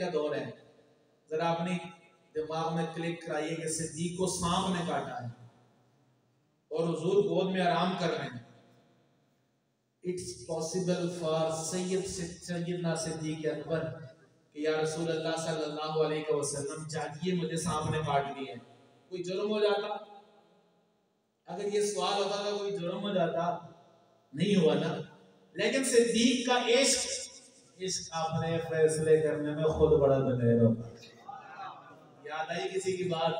کا دور ہے. ذرا اپنی دماغ میں کلک کرائیے کہ صدیق کو سانپ نے کاٹا ہے اور حضور گود میں آرام کر رہے ہیں. اٹس پاسبل فار سیدنا صدیق اکبر کہ یا رسول اللہ صلی اللہ علیہ وسلم جاگیے مجھے سانپ نے کاٹ لیا ہے. کوئی جرم ہو جاتا؟ اگر یہ سوال ہوتا تھا کوئی جرم ہو جاتا؟ نہیں ہوا نا. لیکن صدیق کا عشق اپنے فیصلے کرنے میں خود بڑا دلیر ہوتا. یاد آئی کسی کی بات؟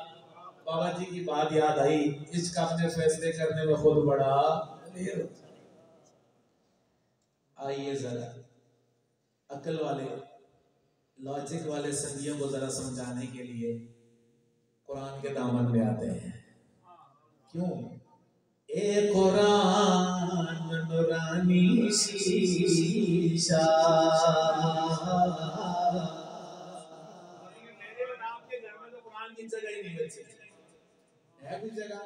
بابا جی کی بات یاد آئی. عشق اپنے فیصلے کرنے میں خود بڑا دلیر ہوتا. آئیے ذرا عقل والے لاجک والے سنگیوں کو ذرا سمجھانے کے لیے قرآن کے دامن میں آتے ہیں. کیوں؟ اے قرآن نورانی شیشہ میرے اور آپ کے گھر میں تو قرآن کی جگہ ہی نہیں بچی ہے. کوئی جگہ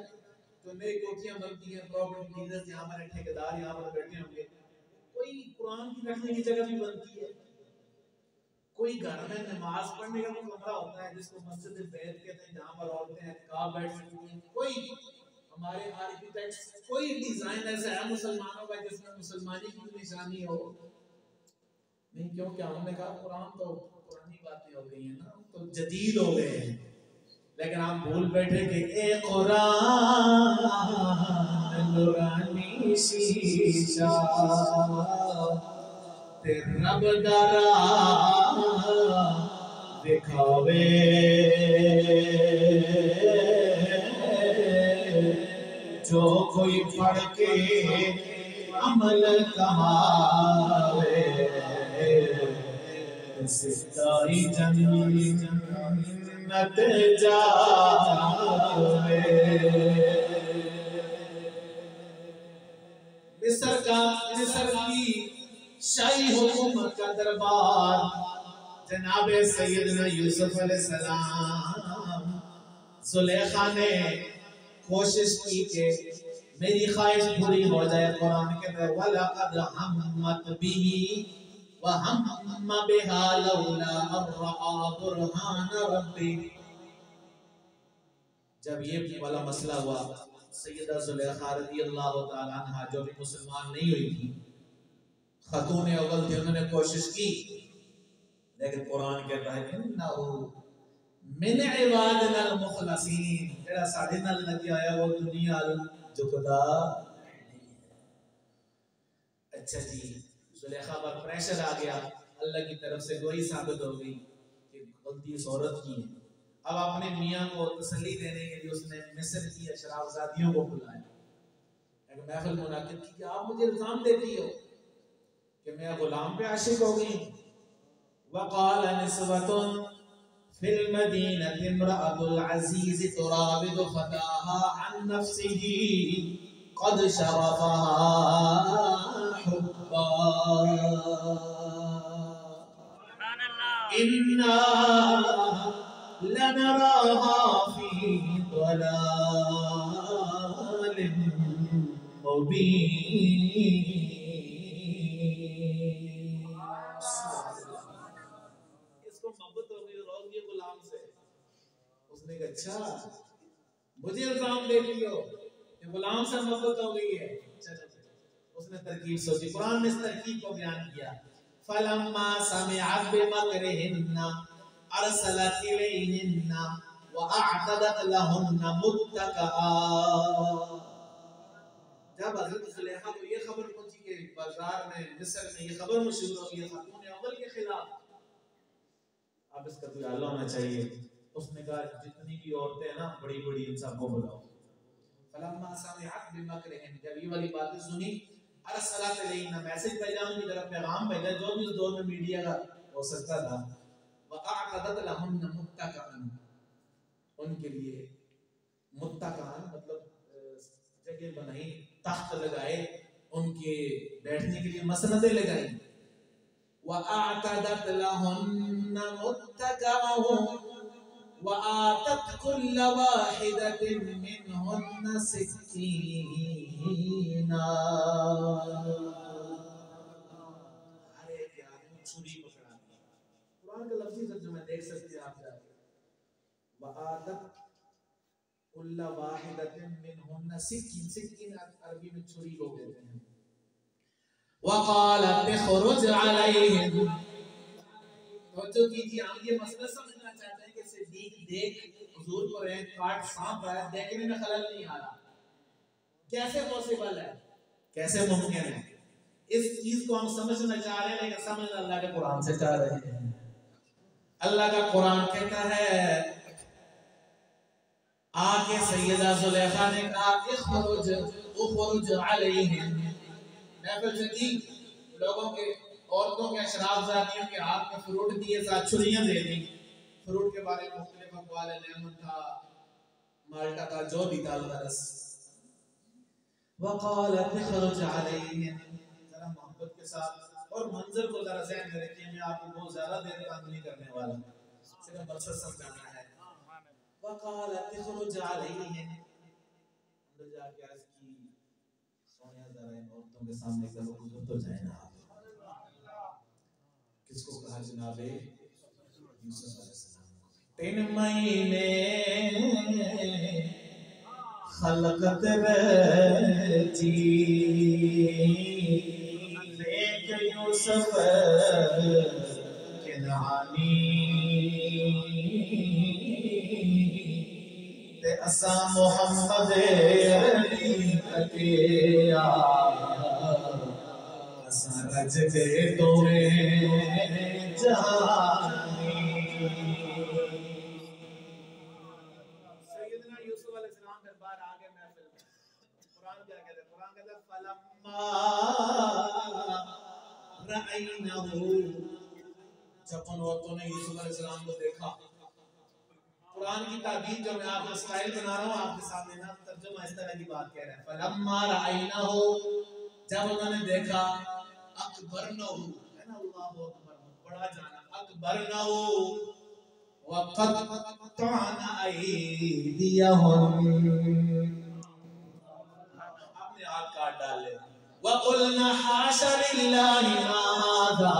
تو نئی کوٹھیاں بنتی ہیں, پراپرٹی ڈیلرز یہاں پر ٹھیکیدار یہاں پر بیٹھے ہوں گے, کوئی قرآن کی رکھنے کی جگہ بھی بنتی ہے. کوئی گھر میں نماز پڑھنے کا کوئی کمرہ ہوتا ہے جس کو مسجد بیت کہتے ہیں, جہاں پر عورتیں اعتکاف بیٹھ سکتی ہیں. کوئی ہمارے آرکیٹیکٹس کوئی ڈیزائن ایسا ہے مسلمانوں کا جس میں مسلمانی کی نشانی ہو نہیں. کیوں کہ ہم نے کہا قرآن تو پرانی باتیں ہو گئی ہیں نا, تو جدید ہو گئے ہیں. لیکن آپ بھول بیٹھے کہ اے قرآن نورانی شیشہ رب دارا دکھاوے جو کوئی پڑھ کے عمل کماوے ستائی جنت جاوے. مصر کی شاہی حکومت کا دربار جناب سیدنا یوسف علیہ السلام, زلیخا نے کوشش کی کہ میری خواہش پوری ہو جائے. قرآن کے اندر وَلَقَدْ هَمَّتْ بِهِ وَهَمَّ بِهَا لَوْلَا أَن رَّأَىٰ بُرْهَانَ رَبِّهِ. جب یہ والا مسئلہ ہوا, سیدہ زلیخا رضی اللہ تعالیٰ عنہ جو بھی مسلمان نہیں ہوئی تھی, خاتون اول تھی, انہوں نے کوشش کی, لیکن قرآن کہتا ہے اِنَّهُ مِنْ عِبَادِنَا الْمُخْلَصِينَ. جڑا ساڑھے نال لگیا آیا وہ دنیا جھکدا نہیں. اچھا جی, زلیخا پر پریشر آ گیا, اللہ کی طرف سے گوئی ثابت ہو گئی کہ غلطی اس عورت کی ہے. اب اپنے میاں کو تسلی دینے کے لیے اس نے مصر کی اشراف زادیوں کو بلایا, ایک محفل منعقد کی کہ آپ مجھے الزام دیتی ہو کہ میں غلام پہ عاشق ہو گئی. وقال نسوة في المدينة امرأة العزيز تراود فتاها عن نفسه قد شرفها حبا إنا لنراها في ضلال مبين. اس نے کہا اچھا مجھے الزام دے دیو کہ غلام سے محبت ہو گئی ہے. اس نے ترکیب سوچی, قرآن نے اس ترکیب کو بیان کیا. فَلَمَّا سَمِعَتْ بِمَكْرِهِنَّ أَرْسَلَتْ إِلَيْهِنَّ وَأَعْتَدَتْ لَهُنَّ مُتَّكَئًا. جب حضرت زلیخا کو یہ خبر پہنچی کہ بازار میں مصر میں یہ خبر مشہور ہو گئی ہے خاتون اول کے خلاف, اب اس کا کوئی حل ہونا چاہیے. اس نے کہا جتنی بھی عورتیں ہیں نا بڑی بڑی ان سب کو بلاؤ. فلما سمعت بمکرہن, جب یہ والی باتیں سنی, ارسلت الیہن, میسج بھیجا ان کی طرف, پیغام بھیجا, جو بھی اس دور میں میڈیا کا ہو سکتا تھا. وَأَعْتَدَتْ لَهُنَّ مُتَّكَئًا, ان کے لیے متکئا مطلب جگہ بنائی, تخت لگائے, ان کے بیٹھنے کے لیے مسندیں لگائی. وَأَعْتَدَتْ لَهُنَّ مُتَّكَئًا وَآتَتْ كُلَّ وَاحِدَةٍ مِّنْهُنَّ سِكِّينًا. ہر ایک آدمی چھری پکڑا دیا. قرآن قرآن کا لفظی ترجمہ دیکھ سکتے ہیں آپ جا کے. وَآتَتْ كُلَّ وَاحِدَةٍ مِّنْهُنَّ سِكِّينًا. سِكِّين عربی میں چھری کو کہتے ہیں. وَقَالَتْ اخْرُجْ عَلَيْهِمْ. توجہ کیجیے، ہم یہ مسئلہ سمجھنا چاہتے ہیں کہ صدیق دیکھ حضور کو ایک کاٹ سانپ آیا، دیکھنے میں خلل نہیں آ رہا. کیسے پوسیبل ہے، کیسے ممکن ہے؟ اس چیز کو ہم سمجھنا چاہ رہے ہیں، لیکن سمجھنا اللہ کے قرآن سے چاہ رہے ہیں. اللہ کا قرآن کہتا ہے آگے سیدہ زلیخا نے کہا اخرج علیہم. محفل سے تھی لوگوں کے، عورتوں کے، اشراف زادیوں کے ہاتھ میں فروٹ دیے، ساتھ چھریاں دے دی. فروٹ کے بارے میں مختلف اقوال ہے، لیمن تھا، مالٹا تھا، جو بھی تھا الغرض. وقالت اخرج علیہم. ذرا محبت کے ساتھ اور منظر کو ذرا ذہن میں رکھیے، میں آپ کو بہت زیادہ دیر تک نہیں کرنے والا، صرف مقصد سمجھانا ہے. وقالت اخرج علیہم. اندر جا کے عرض کی سونیا ذرا ان عورتوں کے سامنے کرو، گزر تو جائیں نا. کس کو کہا؟ جناب یوسف علیہ السلام. 3 مہینے خلقت رہتی دیکھ یوسف کنعانی تے اسا محمد علی کٹیا اسا رج دے دوے جہانی. سیدنا یوسف علیہ السلام پھر باہر آگے محفل میں. قرآن کیا کہتے ہیں؟ قرآن کہتے ہیں فَلَمَّا رَأَيْنَهُ. جب ان عورتوں نے یوسف علیہ السلام کو دیکھا. قرآن کی تعبیر جو میں آپ کو اسٹائل بنا رہا ہوں آپ کے سامنے نا، ترجمہ اس طرح کی بات کہہ رہے ہیں. فَلَمَّا رَأَيْنَهُ. جب انہوں نے دیکھا. اکبرنہ ہے نا، اللہ اکبر، بڑا جانا. اکبرنہ وَقَطَّعْنَ أَيْدِيَهُنَّ. اپنے ہاتھ کاٹ ڈالے. وَقُلْنَا حَاشَ لِلَّهِ مَا هَذَا